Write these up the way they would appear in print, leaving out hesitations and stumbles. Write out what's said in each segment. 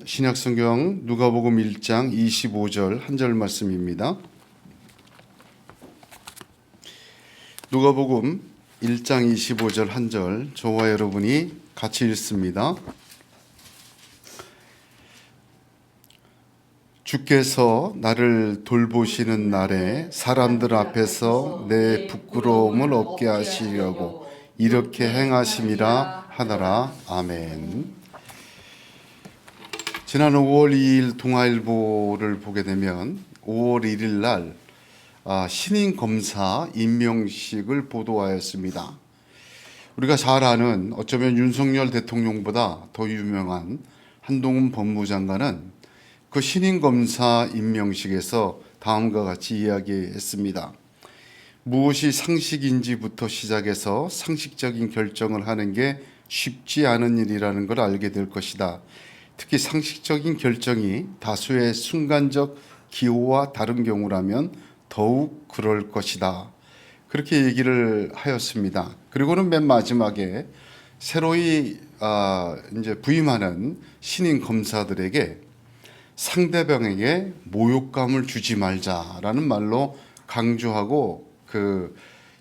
신약성경 누가복음 1장 25절 한 절 말씀입니다. 누가복음 1장 25절 한 절, 저와 여러분이 같이 읽습니다. 주께서 나를 돌보시는 날에 사람들 앞에서 내 부끄러움을 없게 하시려고 이렇게 행하심이라 하더라. 아멘. 지난 5월 2일 동아일보를 보게 되면 5월 1일 날 신임 검사 임명식을 보도하였습니다. 우리가 잘 아는, 어쩌면 윤석열 대통령보다 더 유명한 한동훈 법무장관은 그 신임 검사 임명식에서 다음과 같이 이야기했습니다. 무엇이 상식인지부터 시작해서 상식적인 결정을 하는 게 쉽지 않은 일이라는 걸 알게 될 것이다. 특히 상식적인 결정이 다수의 순간적 기호와 다른 경우라면 더욱 그럴 것이다. 그렇게 얘기를 하였습니다. 그리고는 맨 마지막에 새로이 이제 부임하는 신임 검사들에게 상대방에게 모욕감을 주지 말자라는 말로 강조하고 그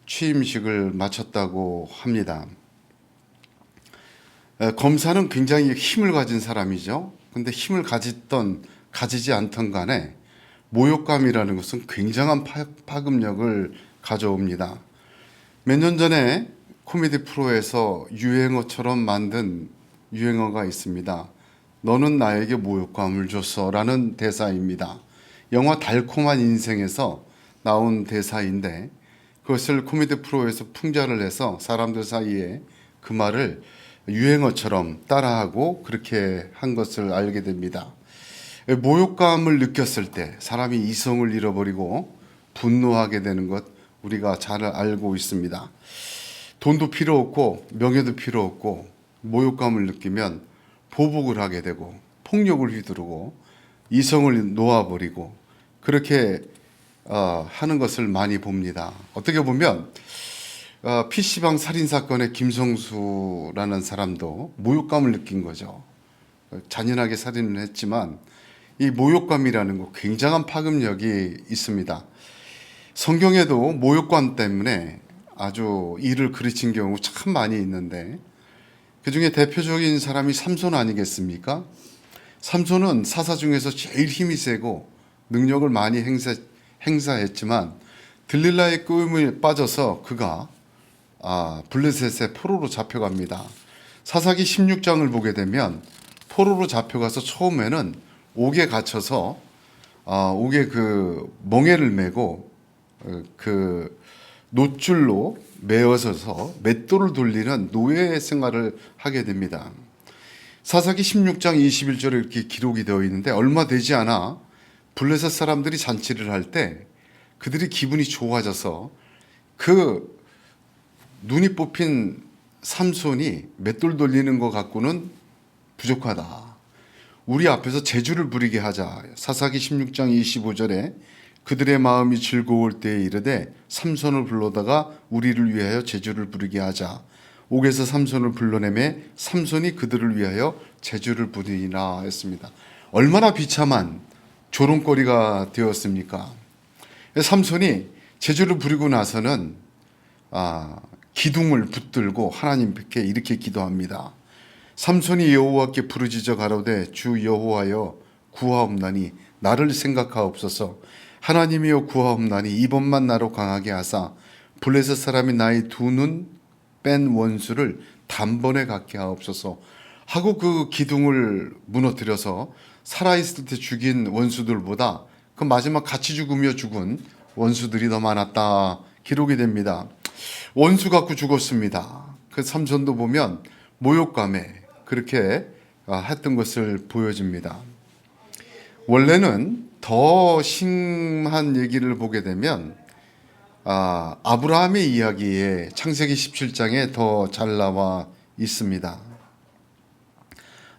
취임식을 마쳤다고 합니다. 검사는 굉장히 힘을 가진 사람이죠. 근데 힘을 가지지 않던 간에 모욕감이라는 것은 굉장한 파급력을 가져옵니다. 몇 년 전에 코미디 프로에서 유행어처럼 만든 유행어가 있습니다. 너는 나에게 모욕감을 줬어 라는 대사입니다. 영화 달콤한 인생에서 나온 대사인데 그것을 코미디 프로에서 풍자를 해서 사람들 사이에 그 말을 유행어처럼 따라하고 그렇게 한 것을 알게 됩니다. 모욕감을 느꼈을 때 사람이 이성을 잃어버리고 분노하게 되는 것 우리가 잘 알고 있습니다. 돈도 필요 없고 명예도 필요 없고 모욕감을 느끼면 보복을 하게 되고 폭력을 휘두르고 이성을 놓아버리고 그렇게 하는 것을 많이 봅니다. 어떻게 보면 PC방 살인사건의 김성수라는 사람도 모욕감을 느낀 거죠. 잔인하게 살인을 했지만 이 모욕감이라는 거 굉장한 파급력이 있습니다. 성경에도 모욕감 때문에 아주 일을 그르친 경우 참 많이 있는데 그중에 대표적인 사람이 삼손 아니겠습니까? 삼손은 사사 중에서 제일 힘이 세고 능력을 많이 행사했지만 들릴라의 끄음에 빠져서 그가 블레셋의 포로로 잡혀갑니다. 사사기 16장을 보게 되면 포로로 잡혀가서 처음에는 옥에 갇혀서 옥에 그 멍에를 메고 그 놋줄로 메어서서 맷돌을 돌리는 노예 생활을 하게 됩니다. 사사기 16장 21절에 이렇게 기록이 되어 있는데 얼마 되지 않아 블레셋 사람들이 잔치를 할 때 그들이 기분이 좋아져서 그 눈이 뽑힌 삼손이 맷돌 돌리는 것 갖고는 부족하다. 우리 앞에서 제주를 부리게 하자. 사사기 16장 25절에 그들의 마음이 즐거울 때에 이르되 삼손을 불러다가 우리를 위하여 제주를 부리게 하자. 옥에서 삼손을 불러내매 삼손이 그들을 위하여 제주를 부리니라 했습니다. 얼마나 비참한 조롱거리가 되었습니까? 삼손이 제주를 부리고 나서는 기둥을 붙들고 하나님께 이렇게 기도합니다. 삼손이 여호와께 부르짖어 가로되 주 여호와여 구하옵나니 나를 생각하옵소서. 하나님이여 구하옵나니 이번만 나로 강하게 하사 블레셋 사람이 나의 두 눈 뺀 원수를 단번에 갖게 하옵소서 하고 그 기둥을 무너뜨려서 살아있을 때 죽인 원수들보다 그 마지막 같이 죽으며 죽은 원수들이 더 많았다 기록이 됩니다. 원수 갖고 죽었습니다. 그 삼손도 보면 모욕감에 그렇게 했던 것을 보여줍니다. 원래는 더 심한 얘기를 보게 되면 아브라함의 이야기에 창세기 17장에 더 잘 나와 있습니다.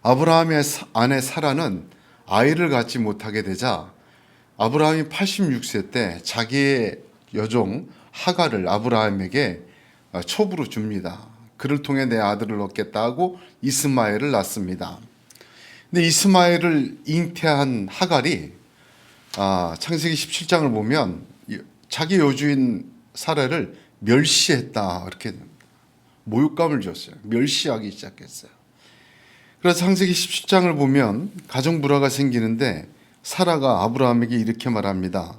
아브라함의 아내 사라는 아이를 갖지 못하게 되자 아브라함이 86세 때 자기의 여종 하갈을 아브라함에게 첩으로 줍니다. 그를 통해 내 아들을 얻겠다 하고 이스마엘을 낳습니다. 근데 이스마엘을 잉태한 하갈이 창세기 17장을 보면 자기 여주인 사라를 멸시했다, 이렇게 모욕감을 줬어요. 멸시하기 시작했어요. 그래서 창세기 17장을 보면 가정 불화가 생기는데 사라가 아브라함에게 이렇게 말합니다.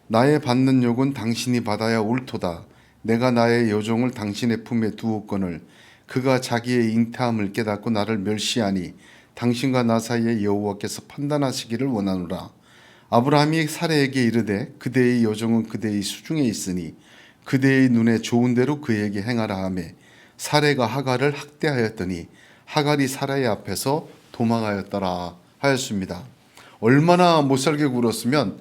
나의 받는 욕은 당신이 받아야 옳도다. 내가 나의 여종을 당신의 품에 두었거늘 그가 자기의 잉태함을 깨닫고 나를 멸시하니 당신과 나 사이에 여호와께서 판단하시기를 원하노라. 아브라함이 사라에게 이르되 그대의 여종은 그대의 수중에 있으니 그대의 눈에 좋은 대로 그에게 행하라 하매 사라가 하갈을 학대하였더니 하갈이 사라의 앞에서 도망하였더라 하였습니다. 얼마나 못살게 굴었으면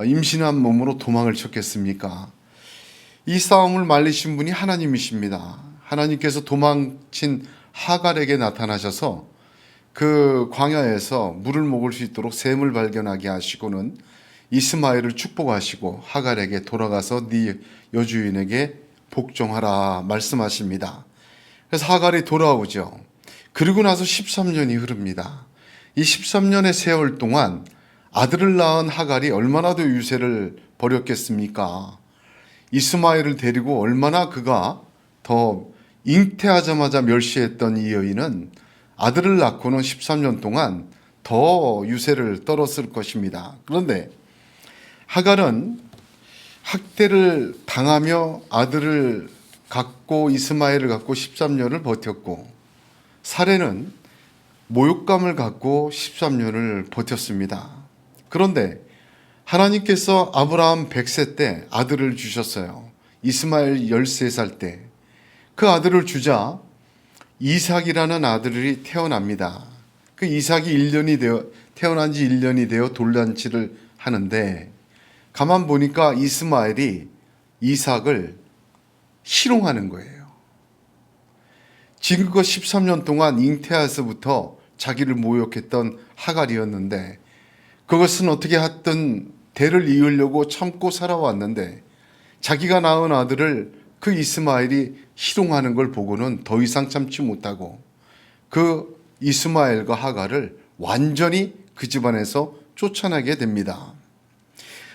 임신한 몸으로 도망을 쳤겠습니까? 이 싸움을 말리신 분이 하나님이십니다. 하나님께서 도망친 하갈에게 나타나셔서 그 광야에서 물을 먹을 수 있도록 샘을 발견하게 하시고는 이스마엘을 축복하시고 하갈에게 돌아가서 네 여주인에게 복종하라 말씀하십니다. 그래서 하갈이 돌아오죠. 그리고 나서 13년이 흐릅니다. 이 13년의 세월 동안 아들을 낳은 하갈이 얼마나 더 유세를 벌였겠습니까? 이스마엘을 데리고 얼마나 그가 더 잉태하자마자 멸시했던 이 여인은 아들을 낳고는 13년 동안 더 유세를 떨었을 것입니다. 그런데 하갈은 학대를 당하며 아들을 갖고 이스마엘을 갖고 13년을 버텼고 사레는 모욕감을 갖고 13년을 버텼습니다. 그런데 하나님께서 아브라함 100세 때 아들을 주셨어요. 이스마엘 13살 때 그 아들을 주자 이삭이라는 아들이 태어납니다. 그 이삭이 태어난 지 1년이 되어 돌잔치를 하는데 가만 보니까 이스마엘이 이삭을 희롱하는 거예요. 지금껏 13년 동안 잉태에서부터 자기를 모욕했던 하갈이었는데 그것은 어떻게 하든 대를 이으려고 참고 살아왔는데 자기가 낳은 아들을 그 이스마엘이 희롱하는 걸 보고는 더 이상 참지 못하고 그 이스마엘과 하갈을 완전히 그 집안에서 쫓아내게 됩니다.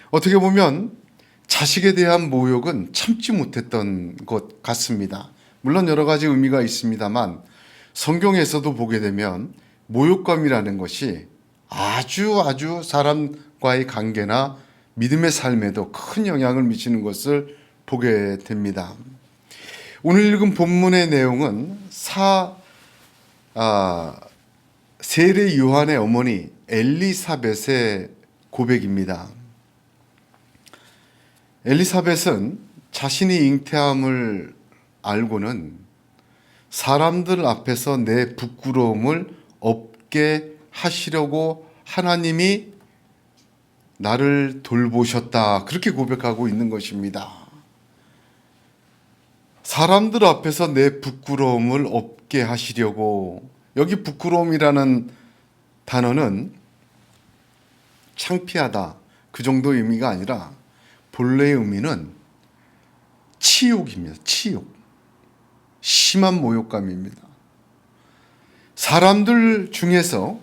어떻게 보면 자식에 대한 모욕은 참지 못했던 것 같습니다. 물론 여러 가지 의미가 있습니다만 성경에서도 보게 되면 모욕감이라는 것이 아주 사람과의 관계나 믿음의 삶에도 큰 영향을 미치는 것을 보게 됩니다. 오늘 읽은 본문의 내용은 세례 요한의 어머니 엘리사벳의 고백입니다. 엘리사벳은 자신이 잉태함을 알고는 사람들 앞에서 내 부끄러움을 없게 하시려고 하나님이 나를 돌보셨다, 그렇게 고백하고 있는 것입니다. 사람들 앞에서 내 부끄러움을 없게 하시려고, 여기 부끄러움이라는 단어는 창피하다 그 정도 의미가 아니라 본래의 의미는 치욕입니다. 치욕, 심한 모욕감입니다. 사람들 중에서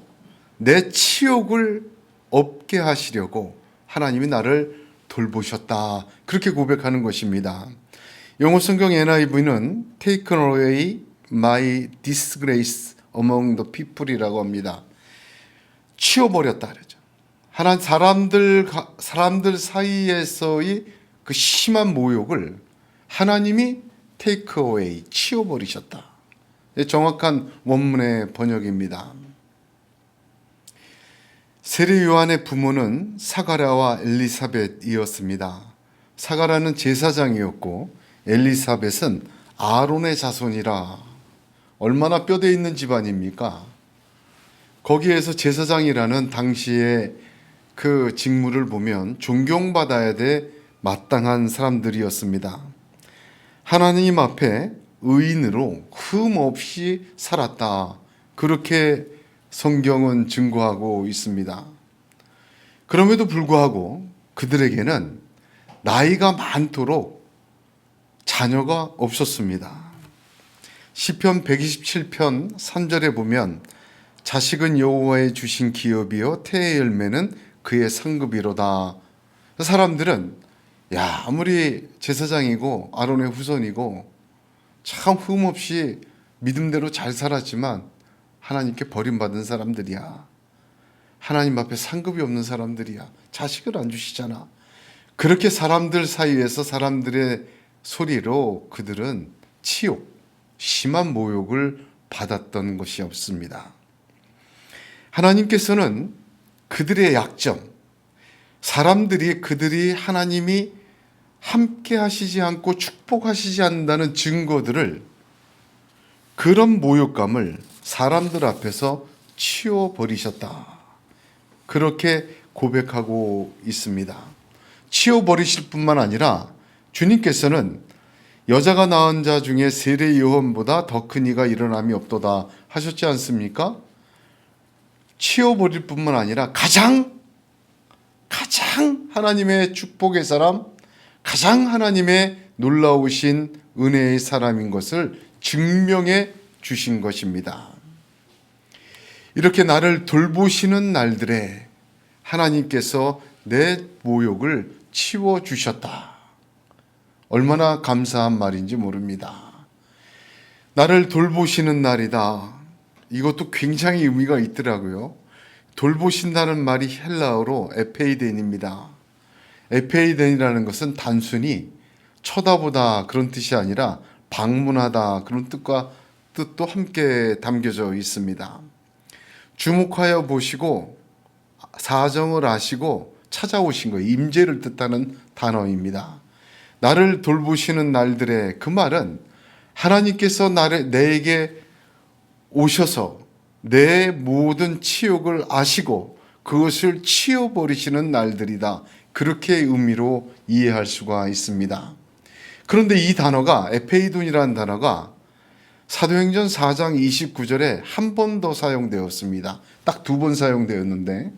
내 치욕을 없게 하시려고 하나님이 나를 돌보셨다, 그렇게 고백하는 것입니다. 영어 성경 NIV는 Taken away my disgrace among the people이라고 합니다. 치워버렸다 그러죠. 하나님 사람들 사이에서의 그 심한 모욕을 하나님이 take away, 치워버리셨다. 정확한 원문의 번역입니다. 세례 요한의 부모는 사가랴와 엘리사벳이었습니다. 사가랴는 제사장이었고 엘리사벳은 아론의 자손이라 얼마나 뼈대 있는 집안입니까? 거기에서 제사장이라는 당시의 그 직무를 보면 존경받아야 돼 마땅한 사람들이었습니다. 하나님 앞에 의인으로 흠 없이 살았다, 그렇게 성경은 증거하고 있습니다. 그럼에도 불구하고 그들에게는 나이가 많도록 자녀가 없었습니다. 시편 127편 3절에 보면 자식은 여호와의 주신 기업이요 태의 열매는 그의 상급이로다. 사람들은 야 아무리 제사장이고 아론의 후손이고 참 흠없이 믿음대로 잘 살았지만 하나님께 버림받은 사람들이야. 하나님 앞에 상급이 없는 사람들이야. 자식을 안 주시잖아. 그렇게 사람들 사이에서 사람들의 소리로 그들은 치욕, 심한 모욕을 받았던 것이 없습니다. 하나님께서는 그들의 약점, 그들이 하나님이 함께 하시지 않고 축복하시지 않는다는 증거들을, 그런 모욕감을 사람들 앞에서 치워버리셨다. 그렇게 고백하고 있습니다. 치워버리실 뿐만 아니라 주님께서는 여자가 낳은 자 중에 세례 요한보다 더 큰 이가 일어남이 없도다 하셨지 않습니까? 치워버릴 뿐만 아니라 가장 하나님의 축복의 사람, 가장 하나님의 놀라우신 은혜의 사람인 것을 증명해 주신 것입니다. 이렇게 나를 돌보시는 날들에 하나님께서 내 모욕을 치워주셨다. 얼마나 감사한 말인지 모릅니다. 나를 돌보시는 날이다. 이것도 굉장히 의미가 있더라고요. 돌보신다는 말이 헬라어로 에페이덴입니다. 에페이덴이라는 것은 단순히 쳐다보다 그런 뜻이 아니라 방문하다 그런 뜻도 함께 담겨져 있습니다. 주목하여 보시고 사정을 아시고 찾아오신 거예요. 임재를 뜻하는 단어입니다. 나를 돌보시는 날들에, 그 말은 하나님께서 내게 오셔서 내 모든 치욕을 아시고 그것을 치워버리시는 날들이다. 그렇게 의미로 이해할 수가 있습니다. 그런데 이 단어가, 에페이돈이라는 단어가 사도행전 4장 29절에 한 번 더 사용되었습니다. 딱 2번 사용되었는데,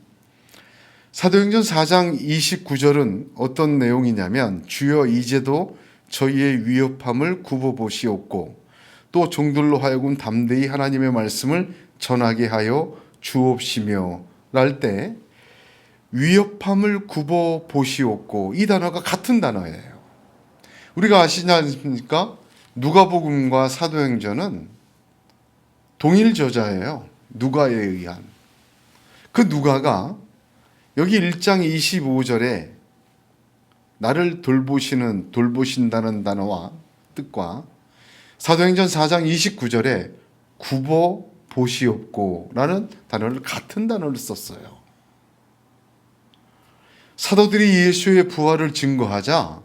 사도행전 4장 29절은 어떤 내용이냐면, 주여 이제도 저희의 위협함을 굽어보시옵고 또 종들로 하여금 담대히 하나님의 말씀을 전하게 하여 주옵시며 랄 때, 위협함을 굽어보시옵고, 이 단어가 같은 단어예요. 우리가 아시지 않습니까? 누가복음과 사도행전은 동일 저자예요. 누가에 의한. 그 누가가 여기 1장 25절에 나를 돌보신다는 단어와 뜻과 사도행전 4장 29절에 굽어 보시옵고 라는 단어를, 같은 단어를 썼어요. 사도들이 예수의 부활을 증거하자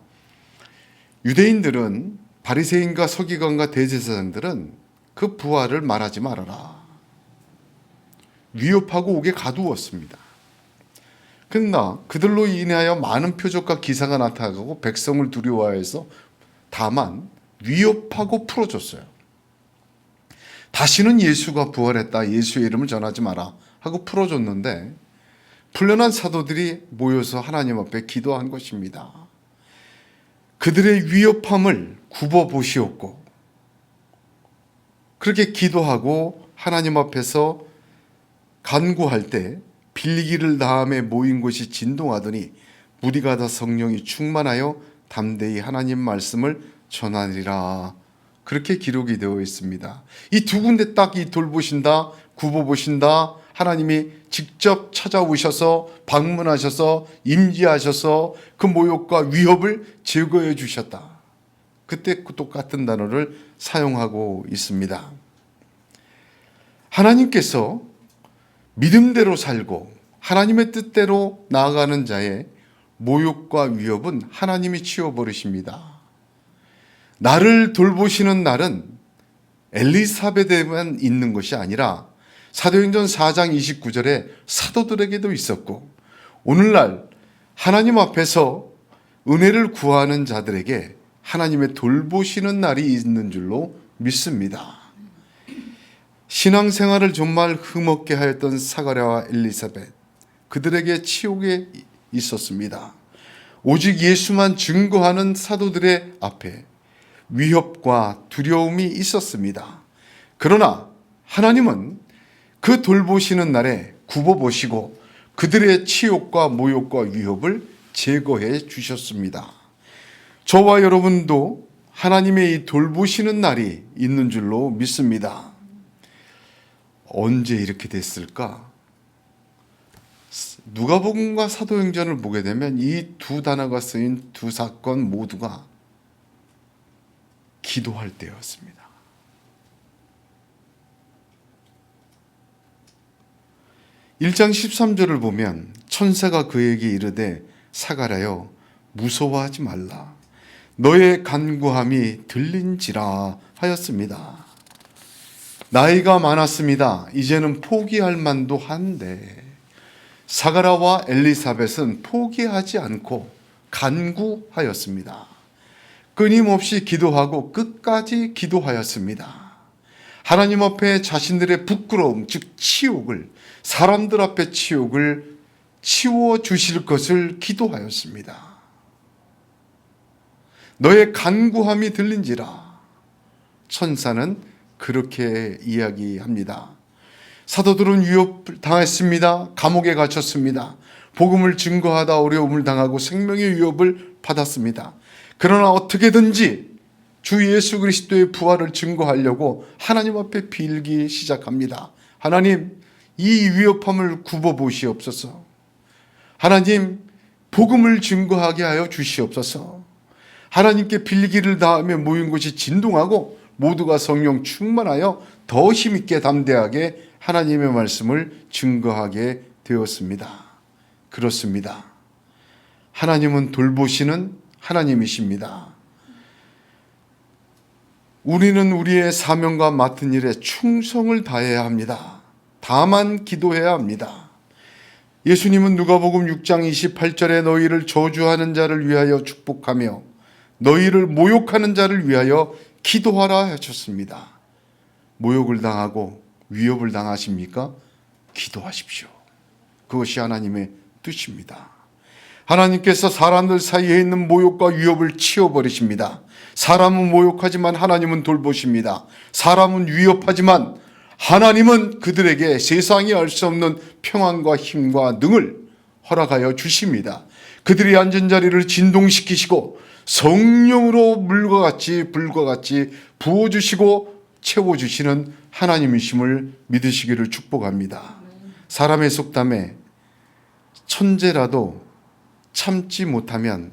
유대인들은, 바리새인과 서기관과 대제사장들은 그 부활을 말하지 말아라, 위협하고 옥에 가두었습니다. 그러나 그들로 인하여 많은 표적과 기사가 나타나고 백성을 두려워해서 다만 위협하고 풀어줬어요. 다시는 예수가 부활했다, 예수의 이름을 전하지 마라 하고 풀어줬는데, 풀려난 사도들이 모여서 하나님 앞에 기도한 것입니다. 그들의 위협함을 굽어보시옵고, 그렇게 기도하고 하나님 앞에서 간구할 때 빌기를 다음에 모인 곳이 진동하더니 무리가 다 성령이 충만하여 담대히 하나님 말씀을 전하리라. 그렇게 기록이 되어 있습니다. 이 두 군데 딱 이 돌보신다, 굽어보신다, 하나님이 직접 찾아오셔서 방문하셔서 임재하셔서 그 모욕과 위협을 제거해 주셨다. 그때 똑같은 단어를 사용하고 있습니다. 하나님께서 믿음대로 살고 하나님의 뜻대로 나아가는 자의 모욕과 위협은 하나님이 치워버리십니다. 나를 돌보시는 날은 엘리사벳에만 있는 것이 아니라 사도행전 4장 29절에 사도들에게도 있었고, 오늘날 하나님 앞에서 은혜를 구하는 자들에게 하나님의 돌보시는 날이 있는 줄로 믿습니다. 신앙생활을 정말 흠없게 하였던 사가랴와 엘리사벳, 그들에게 치욕에 있었습니다. 오직 예수만 증거하는 사도들의 앞에 위협과 두려움이 있었습니다. 그러나 하나님은 그 돌보시는 날에 굽어보시고 그들의 치욕과 모욕과 위협을 제거해 주셨습니다. 저와 여러분도 하나님의 이 돌보시는 날이 있는 줄로 믿습니다. 언제 이렇게 됐을까? 누가복음과 사도행전을 보게 되면 이 두 단어가 쓰인 두 사건 모두가 기도할 때였습니다. 1장 13절을 보면 천사가 그에게 이르되 사가랴여 무서워하지 말라 너의 간구함이 들린지라 하였습니다. 나이가 많았습니다. 이제는 포기할 만도 한데 사가랴와 엘리사벳은 포기하지 않고 간구하였습니다. 끊임없이 기도하고 끝까지 기도하였습니다. 하나님 앞에 자신들의 부끄러움, 즉 치욕을, 사람들 앞에 치욕을 치워주실 것을 기도하였습니다. 너의 간구함이 들린지라. 천사는 그렇게 이야기합니다. 사도들은 위협을 당했습니다. 감옥에 갇혔습니다. 복음을 증거하다 어려움을 당하고 생명의 위협을 받았습니다. 그러나 어떻게든지 주 예수 그리스도의 부활을 증거하려고 하나님 앞에 빌기 시작합니다. 하나님, 이 위협함을 굽어보시옵소서. 하나님, 복음을 증거하게 하여 주시옵소서. 하나님께 빌기를 다하며 모인 곳이 진동하고 모두가 성령 충만하여 더 힘있게 담대하게 하나님의 말씀을 증거하게 되었습니다. 그렇습니다. 하나님은 돌보시는 하나님이십니다. 우리는 우리의 사명과 맡은 일에 충성을 다해야 합니다. 다만 기도해야 합니다. 예수님은 누가복음 6장 28절에 너희를 저주하는 자를 위하여 축복하며 너희를 모욕하는 자를 위하여 기도하라 하셨습니다. 모욕을 당하고 위협을 당하십니까? 기도하십시오. 그것이 하나님의 뜻입니다. 하나님께서 사람들 사이에 있는 모욕과 위협을 치워버리십니다. 사람은 모욕하지만 하나님은 돌보십니다. 사람은 위협하지만 하나님은 그들에게 세상이 알 수 없는 평안과 힘과 능을 허락하여 주십니다. 그들이 앉은 자리를 진동시키시고 성령으로 물과 같이 불과 같이 부어주시고 채워주시는 하나님이심을 믿으시기를 축복합니다. 사람의 속담에 천재라도 참지 못하면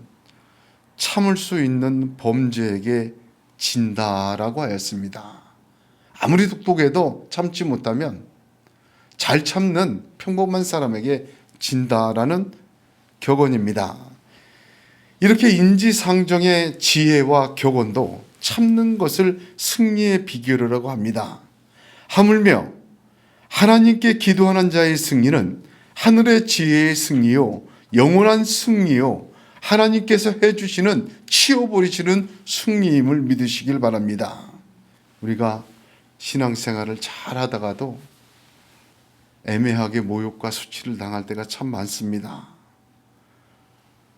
참을 수 있는 범죄에게 진다라고 하였습니다. 아무리 똑똑해도 참지 못하면 잘 참는 평범한 사람에게 진다라는 격언입니다. 이렇게 인지상정의 지혜와 격언도 참는 것을 승리의 비결이라고 합니다. 하물며 하나님께 기도하는 자의 승리는 하늘의 지혜의 승리요 영원한 승리요 하나님께서 해주시는 치워버리시는 승리임을 믿으시길 바랍니다. 우리가 신앙생활을 잘 하다가도 애매하게 모욕과 수치를 당할 때가 참 많습니다.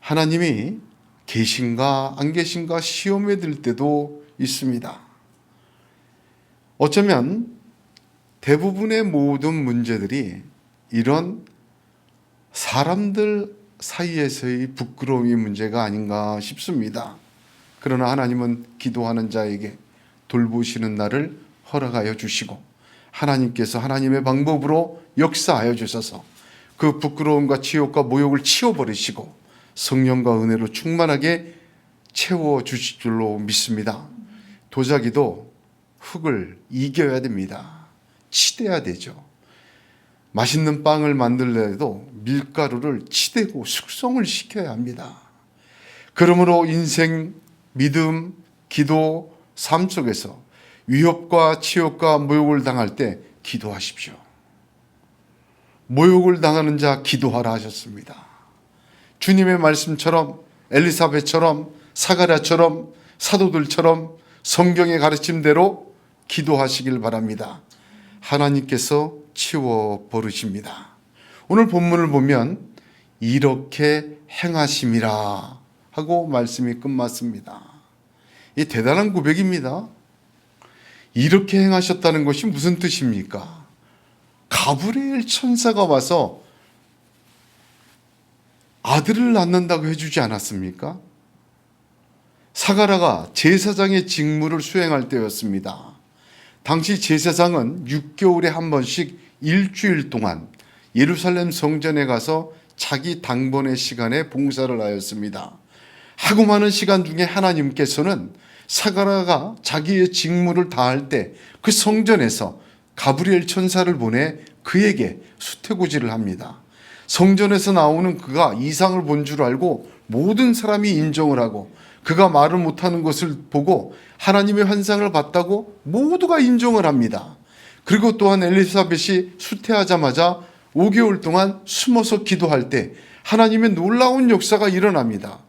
하나님이 계신가 안 계신가 시험에 들 때도 있습니다. 어쩌면 대부분의 모든 문제들이 이런 사람들 사이에서의 부끄러움이 문제가 아닌가 싶습니다. 그러나 하나님은 기도하는 자에게 돌보시는 날을 허락하여 주시고 하나님께서 하나님의 방법으로 역사하여 주셔서 그 부끄러움과 치욕과 모욕을 치워버리시고 성령과 은혜로 충만하게 채워주실 줄로 믿습니다. 도자기도 흙을 이겨야 됩니다. 치대야 되죠. 맛있는 빵을 만들려도 밀가루를 치대고 숙성을 시켜야 합니다. 그러므로 인생, 믿음, 기도, 삶 속에서 위협과 치욕과 모욕을 당할 때 기도하십시오. 모욕을 당하는 자 기도하라 하셨습니다. 주님의 말씀처럼 엘리사벳처럼 사가랴처럼 사도들처럼 성경의 가르침대로 기도하시길 바랍니다. 하나님께서 치워 버리십니다. 오늘 본문을 보면 이렇게 행하심이라 하고 말씀이 끝났습니다. 이 대단한 고백입니다. 이렇게 행하셨다는 것이 무슨 뜻입니까? 가브리엘 천사가 와서 아들을 낳는다고 해주지 않았습니까? 사가랴가 제사장의 직무를 수행할 때였습니다. 당시 제사장은 6개월에 한 번씩 일주일 동안 예루살렘 성전에 가서 자기 당번의 시간에 봉사를 하였습니다. 하고 많은 시간 중에 하나님께서는 사가랴가 자기의 직무를 다할 때 그 성전에서 가브리엘 천사를 보내 그에게 수태고지를 합니다. 성전에서 나오는 그가 이상을 본 줄 알고 모든 사람이 인정을 하고 그가 말을 못하는 것을 보고 하나님의 환상을 봤다고 모두가 인정을 합니다. 그리고 또한 엘리사벳이 수태하자마자 5개월 동안 숨어서 기도할 때 하나님의 놀라운 역사가 일어납니다.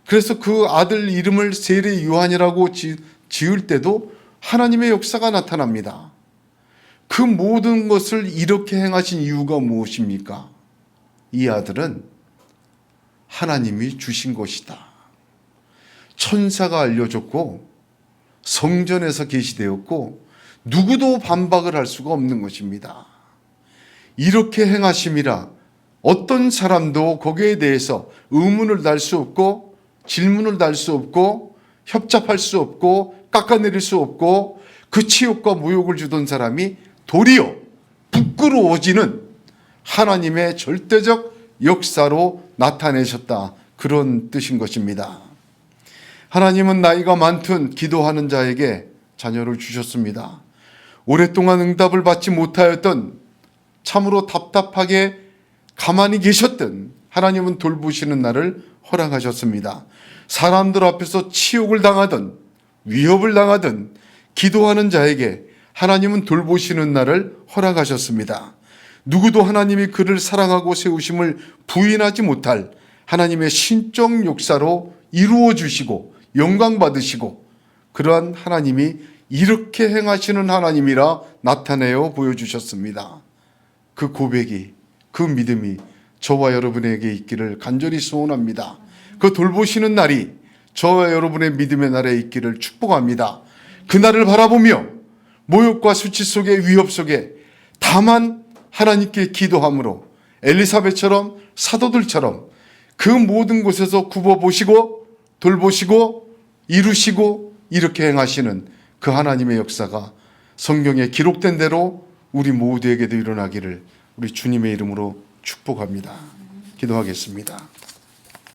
그래서 그 아들 이름을 세례 요한이라고 지을 때도 하나님의 역사가 나타납니다. 그 모든 것을 이렇게 행하신 이유가 무엇입니까? 이 아들은 하나님이 주신 것이다. 천사가 알려줬고 성전에서 계시되었고 누구도 반박을 할 수가 없는 것입니다. 이렇게 행하심이라 어떤 사람도 거기에 대해서 의문을 달 수 없고 질문을 달 수 없고 협잡할 수 없고 깎아내릴 수 없고 그 치욕과 모욕을 주던 사람이 도리어 부끄러워지는 하나님의 절대적 역사로 나타내셨다. 그런 뜻인 것입니다. 하나님은 나이가 많든 기도하는 자에게 자녀를 주셨습니다. 오랫동안 응답을 받지 못하였던 참으로 답답하게 가만히 계셨던 하나님은 돌보시는 날을 허락하셨습니다. 사람들 앞에서 치욕을 당하든 위협을 당하든 기도하는 자에게 하나님은 돌보시는 날을 허락하셨습니다. 누구도 하나님이 그를 사랑하고 세우심을 부인하지 못할 하나님의 신적 역사로 이루어 주시고 영광 받으시고 그러한 하나님이 이렇게 행하시는 하나님이라 나타내어 보여주셨습니다. 그 고백이, 그 믿음이 저와 여러분에게 있기를 간절히 소원합니다. 그 돌보시는 날이 저와 여러분의 믿음의 날에 있기를 축복합니다. 그날을 바라보며 모욕과 수치 속에 위협 속에 다만 하나님께 기도함으로 엘리사벳처럼 사도들처럼 그 모든 곳에서 굽어보시고 돌보시고 이루시고 이렇게 행하시는 그 하나님의 역사가 성경에 기록된 대로 우리 모두에게도 일어나기를 우리 주님의 이름으로 축복합니다. 기도하겠습니다.